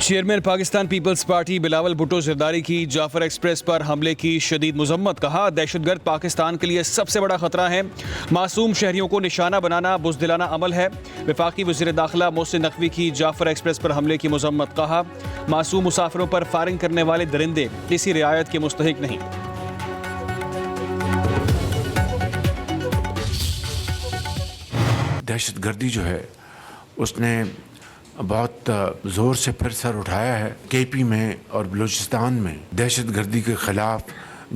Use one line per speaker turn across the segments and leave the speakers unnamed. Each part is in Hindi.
चेयरमैन पाकिस्तान पीपल्स पार्टी बिलावल भुट्टो जरदारी की जाफर एक्सप्रेस पर हमले की शदीद मजम्मत। कहा, दहशतगर्द पाकिस्तान के लिए सबसे बड़ा खतरा है। मासूम शहरियों को निशाना बनाना बुज़दिलाना अमल है। वफाकी वज़ीर दाखिला मोहसिन नकवी की जाफर एक्सप्रेस पर हमले की मजम्मत। कहा, मासूम मुसाफिरों पर फायरिंग करने वाले दरिंदे किसी रियायत के मुस्तहिक नहीं।
दहशतगर्दी जो है उसने बहुत ज़ोर से फिर सर उठाया है। केपी में और बलूचिस्तान में दहशतगर्दी के ख़िलाफ़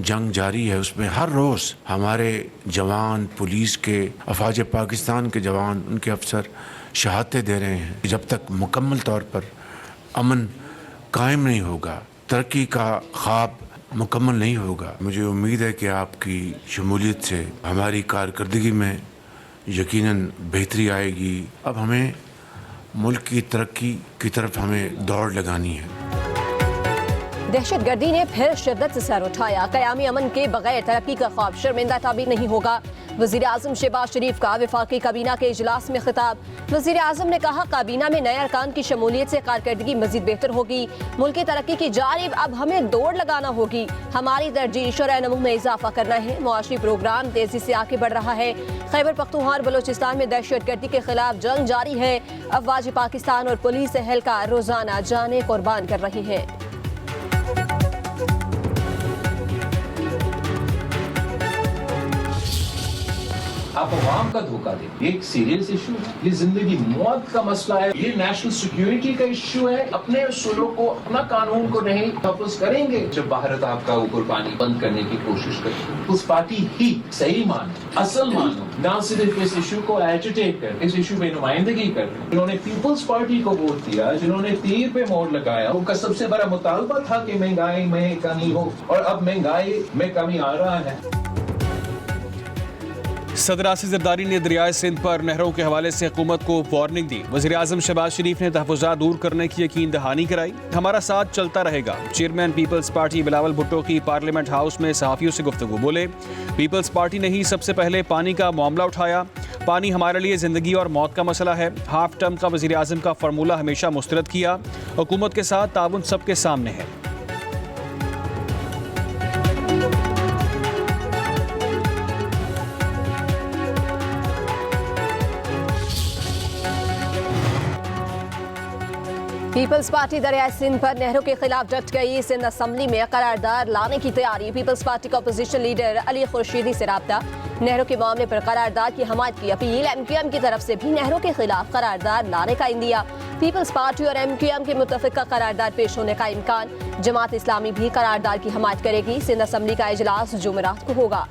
जंग जारी है। उसमें हर रोज़ हमारे जवान, पुलिस के, अफवाज पाकिस्तान के जवान, उनके अफसर शहादतें दे रहे हैं। जब तक मुकम्मल तौर पर अमन कायम नहीं होगा, तरक्की का ख्वाब मुकम्मल नहीं होगा। मुझे उम्मीद है कि आपकी शमूलियत से हमारी कारकर्दगी में यकीनन बेहतरी आएगी। अब हमें मुल्क की तरक्की की तरफ हमें दौड़ लगानी है।
दहशतगर्दी ने फिर शिद्दत से सर उठाया। क़यामी अमन के बगैर तरक्की का ख्वाब शर्मिंदा ताबीर नहीं होगा। वज़ीर आज़म शहबाज शरीफ का वफाकी काबीना के इजलास में खिताब। वज़ीर आज़म ने कहा, काबीना में नए अरकान की शमूलियत से कारकर्दगी मज़ीद बेहतर होगी। मुल्क की तरक्की की जानिब अब हमें दौड़ लगाना होगी। हमारी तरजीह शरह नमू में इजाफा करना है। मुआशी प्रोग्राम तेजी से आगे बढ़ रहा है। खैबर पख्तूनख्वा और बलूचिस्तान में दहशतगर्दी के खिलाफ जंग जारी है। अफवाज पाकिस्तान और पुलिस एहलकार रोजाना जाने कुर्बान कर रही हैं।
आप अवाम का धोखा दे। ये एक सीरियस इशू है, ये जिंदगी मौत का मसला है, ये नेशनल सिक्योरिटी का इशू है। अपने उसूलों को, अपना कानून को नहीं तहफ़्फ़ुज़ करेंगे जब भारत आपका ऊपर पानी बंद करने की कोशिश करे। उस पार्टी ही सही मानो, असल मानो, ना सिर्फ इस इशू को एजिटेट कर, इस इशू में नुमाइंदगी कर। जिन्होंने पीपल्स पार्टी को वोट दिया, जिन्होंने तीर पे मोड़ लगाया, उनका सबसे बड़ा मुतालबा था कि महंगाई में कमी हो, और अब महंगाई में कमी आ रहा है।
सदर आसिफ जरदारी ने दरियाए सिंध पर नहरों के हवाले से हुकूमत को वार्निंग दी। वज़ीर आज़म शहबाज शरीफ ने तहफ़्फ़ुज़ात दूर करने की यकीन दहानी कराई। हमारा साथ चलता रहेगा। चेयरमैन पीपल्स पार्टी बिलावल भुट्टो की पार्लियामेंट हाउस में सहाफ़ियों से गुफ्तगू। बोले, पीपल्स पार्टी ने ही सबसे पहले पानी का मामला उठाया। पानी हमारे लिए ज़िंदगी और मौत का मसला है। हाफ टर्म का वज़ीर आज़म का फार्मूला हमेशा मुस्तरद किया। हुकूमत के साथ ताउन सबके सामने है।
पीपल्स पार्टी दरियाए सिंध पर नहरों के खिलाफ डट गई। सिंध असम्बली में करारदाद लाने की तैयारी। पीपल्स पार्टी का अपोजिशन लीडर अली खुर्शीदी से राब्ता। नहरों के मामले पर करारदाद की हमायत की अपील। MQM की तरफ से भी नहरों के खिलाफ करारदाद लाने का इंदिया। पीपल्स पार्टी और MQM के मुत्तफिका करारदाद पेश होने का इम्कान। जमात इस्लामी भी करारदाद की हमायत करेगी। सिंध असम्बली का इजलास जुमेरात को होगा।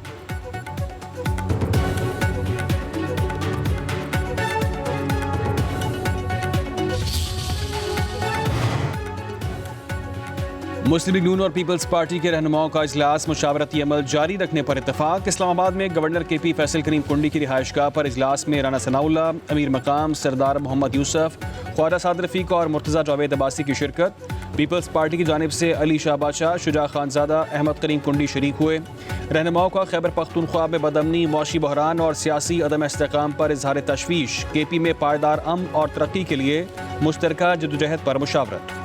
मुस्लिम लीग नून और पीपल्स पार्टी के रहनुमाओं का इजलास। मुशावरती अमल जारी रखने पर इत्तेफाक। इस्लामाबाद में गवर्नर KP फैसल करीम कुंडी की रिहाइशगाह पर इजलास में राना सनाउल्लाह, अमीर मकाम सरदार मोहम्मद यूसुफ, ख्वाजा साद रफीक और मुर्तज़ा जावेद अब्बासी की शिरकत। पीपल्स पार्टी की जानिब से अली शाह बादशाह, शुजा खानजादा, अहमद करीम कुंडी शरीक हुए। रहनुमाओं का खैबर पख्तूनख्वा में बदअमनी, मौशी बहरान और सियासी अदम इस्तेकाम पर इजहार तशवीश। KP में पायदार अमन और तरक्की के लिए मुश्तरका जद्दोजहद पर मुशावरत।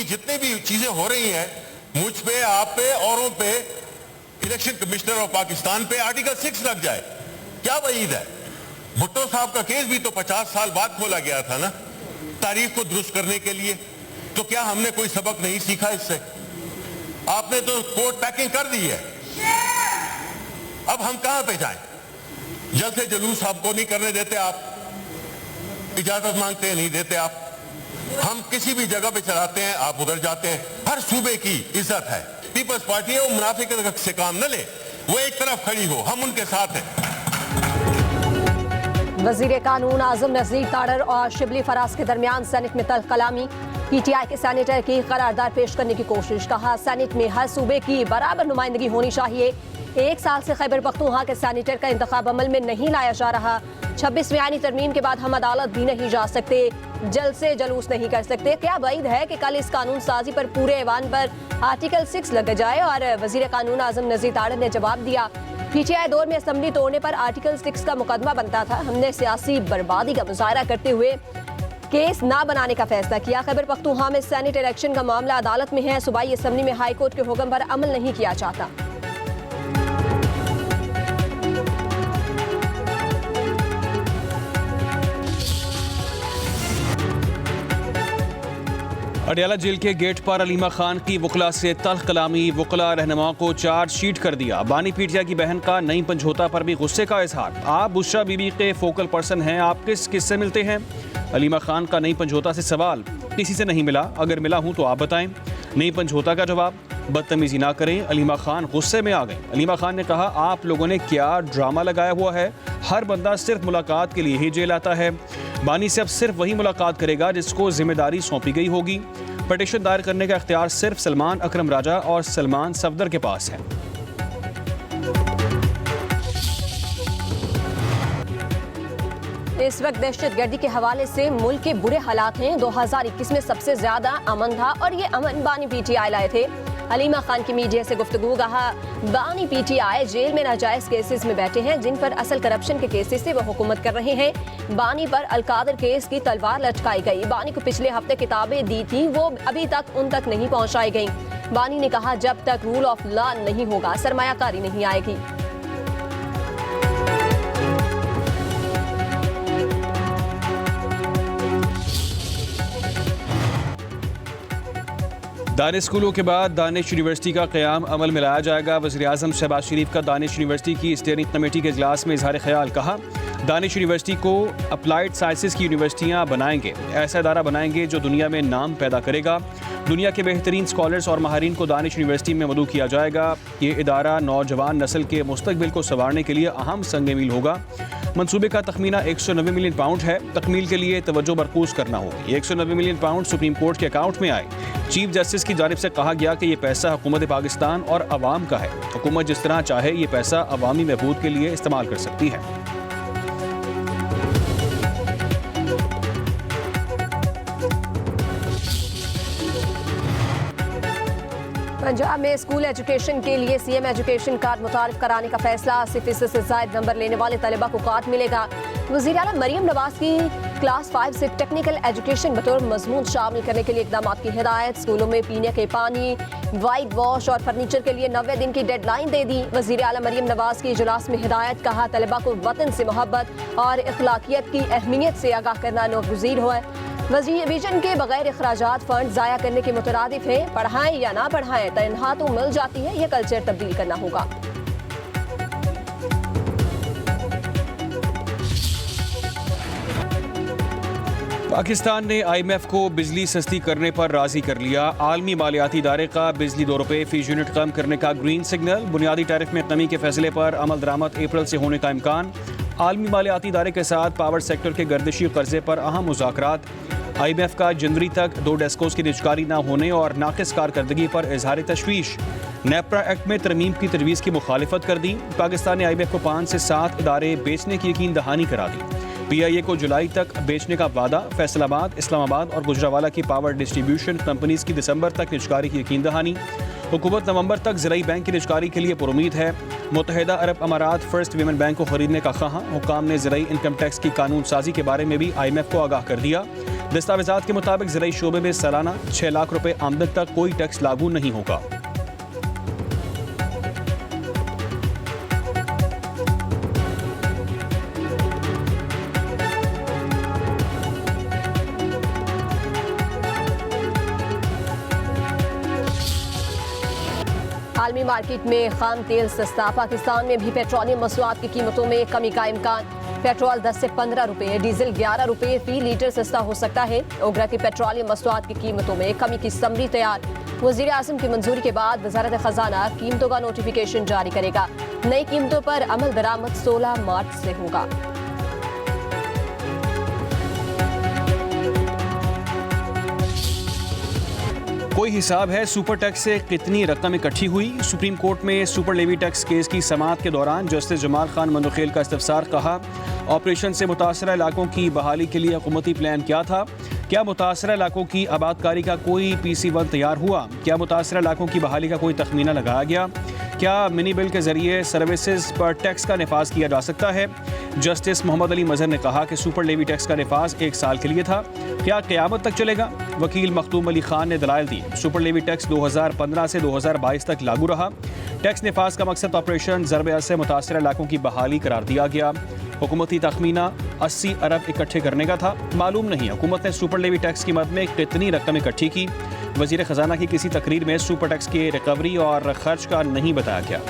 जितनी भी चीजें हो रही हैं, मुझ पे, आप पे, औरों पे, इलेक्शन कमिश्नर ऑफ पाकिस्तान पे आर्टिकल 6 लग जाए। क्या वईद है? भुट्टो साहब का केस भी तो 50 साल बाद खोला गया था ना, तारीख को दुरुस्त करने के लिए। तो क्या हमने कोई सबक नहीं सीखा इससे? आपने तो कोर्ट पैकिंग कर दी है। अब हम कहां पे जाएं? जल्द से जुलूस आपको नहीं करने देते, आप इजाजत मांगते हैं, नहीं देते आप। हम किसी भी जगह पे चलाते हैं, आप उधर जाते हैं। हर सूबे की इज्जत है। पीपल्स पार्टी है, वो मुनाफिक से काम न ले, वो एक तरफ खड़ी हो, हम उनके साथ हैं।
वजीर कानून आजम नज़ीर ताड़र और शिबली फराज के दरमियान सेनेट में तल्ख कलामी। PTI के सेनेटर की करारदाद पेश करने की कोशिश। कहा, सेनेट में हर सूबे की बराबर नुमाइंदगी होनी चाहिए। 1 साल से खैबर पख्तूनख्वा के सेनेटर का इंतखाब अमल में नहीं लाया जा रहा। 26वीं आईनी तरमीम के बाद हम अदालत भी नहीं जा सकते, जल्द से जलूस नहीं कर सकते। क्या वईद है कि कल इस कानून साजी पर पूरे ऐवान पर आर्टिकल 6 लग जाए? और वजीर कानून आजम नज़ीर ताड़र ने जवाब दिया, PTI दौर में असम्बली तोड़ने पर आर्टिकल 6 का मुकदमा बनता था। हमने सियासी बर्बादी का मुजाहरा करते हुए केस ना बनाने का फैसला किया। खैबर पख्तूनख्वा में सेनेट इलेक्शन का मामला अदालत में है। सूबाई असम्बली में हाई कोर्ट के हुक्म पर अमल नहीं किया जाता।
अडयाला जेल के गेट पर अलीमा खान की वकला से तल्ख कलामी, वकला रहनुमा को चार्जशीट कर दिया। बानी पीटिया की बहन का नई पंझोता पर भी गुस्से का इजहार। आप बुशरा बीबी के फोकल पर्सन हैं, आप किस किससे मिलते हैं? अलीमा खान का नई पंझोता से सवाल, किसी से नहीं मिला, अगर मिला हूं तो आप बताएं। नई पंझोता का जवाब, बदतमीजी ना करें। अलीमा खान गुस्से में आ गई। अलीमा खान ने कहा, आप लोगों ने क्या ड्रामा लगाया हुआ है? हर बंदा सिर्फ मुलाकात के लिए ही जेल आता है। बानी से अब सिर्फ वही मुलाकात करेगा जिसको जिम्मेदारी सौंपी गई होगी। पटिशन दायर करने का इख्तियार सिर्फ सलमान अकरम राजा और सलमान सफदर के पास है।
इस वक्त दहशतगर्दी के हवाले से मुल्क के बुरे हालात हैं। 2021 में सबसे ज्यादा अमन था और ये अमन बानी PTI लाए थे। अलीमा खान की मीडिया से गुफ्तगू, कहा बानी PTI जेल में नाजायज केसेस में बैठे हैं जिन पर असल करप्शन के केसेस से वो हुकूमत कर रहे हैं। बानी पर अलकादर केस की तलवार लटकाई गई। बानी को पिछले हफ्ते किताबें दी थी, वो अभी तक उन तक नहीं पहुंचाई गई। बानी ने कहा, जब तक रूल ऑफ लॉ नहीं होगा सरमायाकारी नहीं आएगी।
दानिश स्कूलों के बाद दानिश यूनिवर्सिटी का क़याम अमल में लाया जाएगा। वज़ीर-ए-आज़म शहबाज शरीफ का दानिश यूनिवर्सिटी की स्टीयरिंग कमेटी के इजलास में इजहार ख्याल, कहा दानिश यूनिवर्सिटी को अप्लाइड साइंसेस की यूनिवर्सिटियाँ बनाएंगे, ऐसा इदारा बनाएंगे जो दुनिया में नाम पैदा करेगा। दुनिया के बेहतरीन स्कॉलर्स और माहरीन को दानिश यूनिवर्सिटी में मदऊ किया जाएगा। ये इदारा नौजवान नस्ल के मुस्तकबिल को संवारने के लिए अहम संग मील होगा। मंसूबे का तखमीना 190 मिलियन पाउंड है। तकमील के लिए तवज्जो मरकूज करना होगी। 190 मिलियन पाउंड सुप्रीम कोर्ट के अकाउंट में आए। चीफ जस्टिस की जानिब से कहा गया कि ये पैसा हुकूमत पाकिस्तान और अवाम का है। हुकूमत जिस तरह चाहे ये पैसा अवामी महबूद के लिए इस्तेमाल कर सकती है।
पंजाब में स्कूल एजुकेशन के लिए CM एजुकेशन कार्ड मुतारिफ कराने का फैसला। 80% से ज़ायद नंबर लेने वाले तलबा को कार्ड मिलेगा। वज़ीर आला मरियम नवाज की क्लास 5 से टेक्निकल एजुकेशन बतौर मजमून शामिल करने के लिए इकदाम की हिदायत। स्कूलों में पीने के पानी, वाइट वॉश और फर्नीचर के लिए 90 दिन की डेडलाइन दे दी। वज़ीर आला मरियम नवाज की इजलास में हिदायत, कहा तलबा को वतन से मोहब्बत और अखलाकियत की अहमियत से आगाह करना नागुज़ीर हुआ है। वज़ीर विजन के बगैर अखराजात फंड ज़ाया करने के मुतरादिफ है। पढ़ाएं या ना पढ़ाएं, तनख्वाह तो मिल जाती है, यह कल्चर तब्दील करना होगा।
पाकिस्तान ने IMF को बिजली सस्ती करने पर राजी कर लिया। आलमी मालियाती इदारे का बिजली 2 रुपये फी यूनिट कम करने का ग्रीन सिग्नल। बुनियादी टैरिफ में कमी के फैसले पर अमल दरामद अप्रैल से होने का इम्कान। आलमी मालियाती इदारे के साथ पावर सेक्टर के गर्दिशी कर्जे पर अहम मुज़ाकरात। IMF का जनवरी तक 2 डेस्कोस की निजकारी न होने और नाक़िस कारकर्दगी पर इजहार तशवीश। नेपरा एक्ट में तरमीम की तजवीज़ की मुखालिफत कर दी। पाकिस्तान ने IMF को 5 से 7 इदारे बेचने की यकीन दहानी करा दी। PIA को जुलाई तक बेचने का वादा। फैसलाबाद, इस्लामाबाद और गुजरावाला की पावर डिस्ट्रीब्यूशन कंपनीज की दिसंबर तक निजकारी की यकीन दहानी। हुकूमत नवंबर तक ज़राई बैंक की निजकारी के लिए पुरुमीद है। मुत्तहिदा अरब अमारात फर्स्ट वीमेन बैंक को खरीदने का ख्वाह। हुकाम ने ज़राई इनकम टैक्स की कानून साजी के बारे में भी IMF को आगाह कर दिया। दस्तावेजात के मुताबिक ज़राई शोबे में सालाना 6 लाख रुपए आमदन तक कोई टैक्स लागू नहीं होगा।
आलमी मार्केट में खाम तेल सस्ता। पाकिस्तान में भी पेट्रोलियम मसनूआत की कीमतों में कमी का इम्कान। पेट्रोल 10 से 15 रुपये, डीजल 11 रुपये फी लीटर सस्ता हो सकता है। ओगरा की पेट्रोलियम मसनूआत की कीमतों में कमी की समरी तैयार। वज़ीर आज़म की मंजूरी के बाद वज़ारत ख़जाना कीमतों का नोटिफिकेशन जारी करेगा। नई कीमतों पर अमल दरामद 16 मार्च से होगा।
कोई हिसाब है सुपर टैक्स से कितनी रकम इकट्ठी हुई? सुप्रीम कोर्ट में सुपर लेवी टैक्स केस की समाअत के दौरान जस्टिस जमाल खान मंदखेल का इस्तफसार। कहा ऑपरेशन से मुतासरा इलाकों की बहाली के लिए हुकूमती प्लान क्या था? क्या मुतासरा इलाकों की आबादकारी का कोई PC1 तैयार हुआ? क्या मुतासरा इलाकों की बहाली का कोई तखमीना लगाया गया? क्या मिनी बिल के जरिए सर्विसेज पर टैक्स का निफाज किया जा सकता है? जस्टिस मोहम्मद अली मजहर ने कहा कि सुपर लेवी टैक्स का निफाज 1 साल के लिए था। क्या क़यामत तक चलेगा? वकील मखदूम अली खान ने दलाइल दिए। सुपर लेवी टैक्स 2015 से 2022 तक लागू रहा। टैक्स निफाज का मकसद ऑपरेशन ज़रब से मुतासर इलाकों की बहाली करार दिया गया। हुकूमती तखमीना 80 अरब इकट्ठे करने का था। मालूम नहीं हुकूमत ने सुपर लेवी टैक्स की मद में कितनी रकम इकट्ठी की। वज़ीर ख़जाना की किसी तकरीर में सुपर टैक्स के रिकवरी और खर्च का नहीं बताया गया।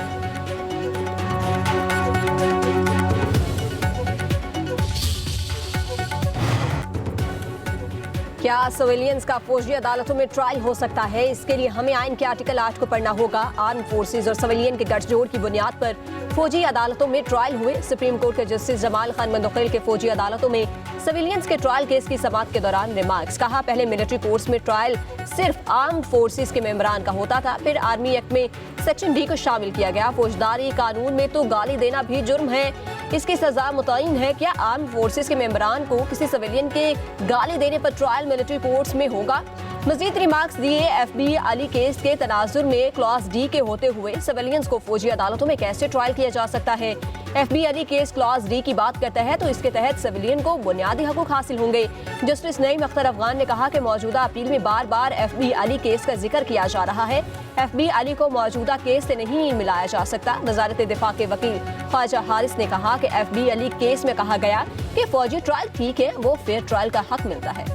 क्या सिविलियंस का फौजी अदालतों में ट्रायल हो सकता है? इसके लिए हमें आइन के आर्टिकल 8 को पढ़ना होगा। आर्म फोर्सेज और सिविलियन के गठजोड़ की बुनियाद पर फौजी अदालतों में ट्रायल हुए। सुप्रीम कोर्ट के जस्टिस जमाल खान मुंतकिल के फौजी अदालतों में सिविलियंस के ट्रायल केस की समाअत के दौरान रिमार्क्स। कहा, पहले मिलिट्री कोर्ट्स में ट्रायल सिर्फ आर्म फोर्सेज के मेंबरान का होता था, फिर आर्मी एक्ट में सेक्शन डी को शामिल किया गया। फौजदारी कानून में तो गाली देना भी जुर्म है, इसकी सजा मुतय्यन है। क्या आर्म फोर्सेज के मेंबरान को किसी सिविलियन के गाली देने पर ट्रायल मिलिट्री कोर्ट्स में होगा? मजीद रिमार्क्स दिए। FB अली केस के तनाजुर में क्लॉज डी के होते हुए सिविलियंस को फौजी अदालतों में कैसे ट्रायल किया जा सकता है? FB Ali case clause D की बात करता है तो इसके तहत सिविलियन को बुनियादी हकूक हासिल होंगे। जस्टिस नईम अख्तर अफगान ने कहा कि मौजूदा अपील में बार बार FB अली केस का जिक्र किया जा रहा है। FB अली को मौजूदा केस से नहीं मिलाया जा सकता। वजारत दिफा के वकील ख्वाजा हारिस ने कहा कि FB अली केस में कहा गया कि फौजी ट्रायल ठीक है, वो फेयर ट्रायल का हक मिलता है।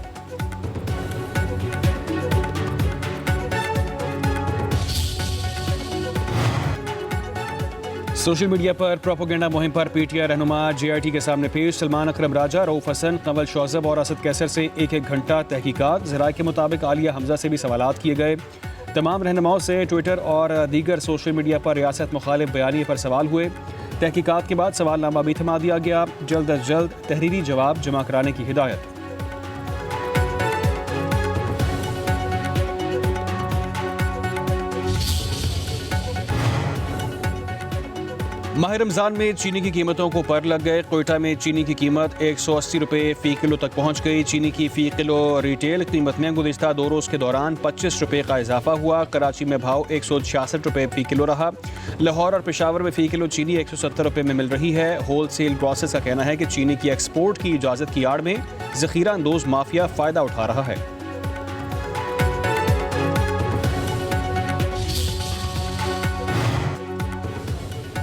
सोशल मीडिया पर प्रोपेगेंडा मुहिम पर PTI रहनुमा JIT के सामने पेश। सलमान अकरम राजा, रऊफ हसन, कंवल शौजब और असद कैसर से 1-1 घंटा तहकीकात। ज़राए के मुताबिक आलिया हमजा से भी सवालात किए गए। तमाम रहनुमाओं से ट्विटर और दीगर सोशल मीडिया पर रियासत मुखालिफ बयानिए पर सवाल हुए। तहकीकात के बाद सवालनामा भी थमा दिया गया। जल्द अज जल्द तहरीरी जवाब जमा कराने की हिदायत। माह रमज़ान में चीनी की कीमतों को पर लग गए। कोयटा में चीनी की कीमत 180 रुपये फ़ी किलो तक पहुँच गई। चीनी की फ़ी किलो रिटेल कीमत में गुज़िश्ता 2 रोज़ के दौरान 25 रुपये का इजाफा हुआ। कराची में भाव 166 रुपये फ़ी किलो रहा। लाहौर और पेशावर में फ़ी किलो चीनी 170 रुपये में मिल रही है। होल सेल प्रोसेस का कहना है कि चीनी की एक्सपोर्ट की इजाज़त की आड़ में ज़ख़ीरा अंदोज़ माफिया फ़ायदा उठा रहा है।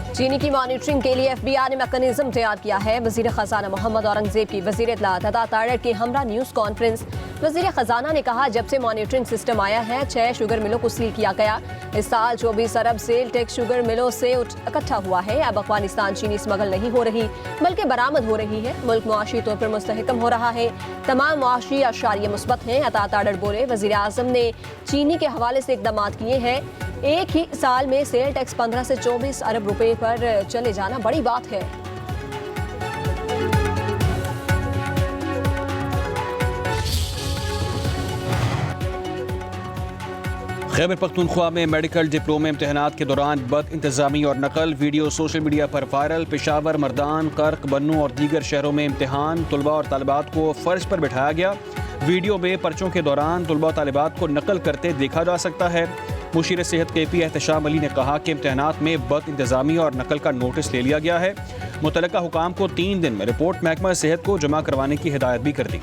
चीनी की मॉनिटरिंग के लिए FBI ने मैकेनिज्म तैयार किया है। वज़ीर ख़जाना मोहम्मद औरंगज़ेब की वज़ीर इत्तलात अता तारड़ की हमरा न्यूज़ कॉन्फ्रेंस। वज़ीर ख़जाना ने कहा, जब से मॉनिटरिंग सिस्टम आया है 6 शुगर मिलों को सील किया गया। इस साल 24 अरब सेल टैक्स शुगर मिलों से इकट्ठा हुआ है। अब अफगानिस्तान चीनी स्मगल नहीं हो रही बल्कि बरामद हो रही है। मुल्क मुआशी तौर पर मुस्तहकम हो रहा है। तमाम मुआशी अशारिये मुस्बत हैं। अता तारड़ बोले, वज़ीर आज़म ने चीनी के हवाले से इक़दामात किए हैं। एक ही साल में सेल टैक्स 15 से 24 अरब रुपए पर चले जाना बड़ी बात है।
खैबर पख्तूनख्वा में मेडिकल डिप्लोमा इम्तहानात के दौरान बद इंतजामी और नकल। वीडियो सोशल मीडिया पर वायरल। पेशावर, मर्दान, कर्क, बन्नू और दीगर शहरों में इम्तहान। तुलबा और तालिबात को फर्श पर बिठाया गया। वीडियो में पर्चों के दौरान तुलबा तालिबात को नकल करते देखा जा सकता है। मुशीर सेहत KP एहतशाम अली ने कहा कि इम्तहानात में बद इंतजामी और नकल का नोटिस ले लिया गया है। मुतल्लिका हुकाम को 3 दिन में रिपोर्ट महकमा सेहत को जमा करवाने की हिदायत भी कर दी।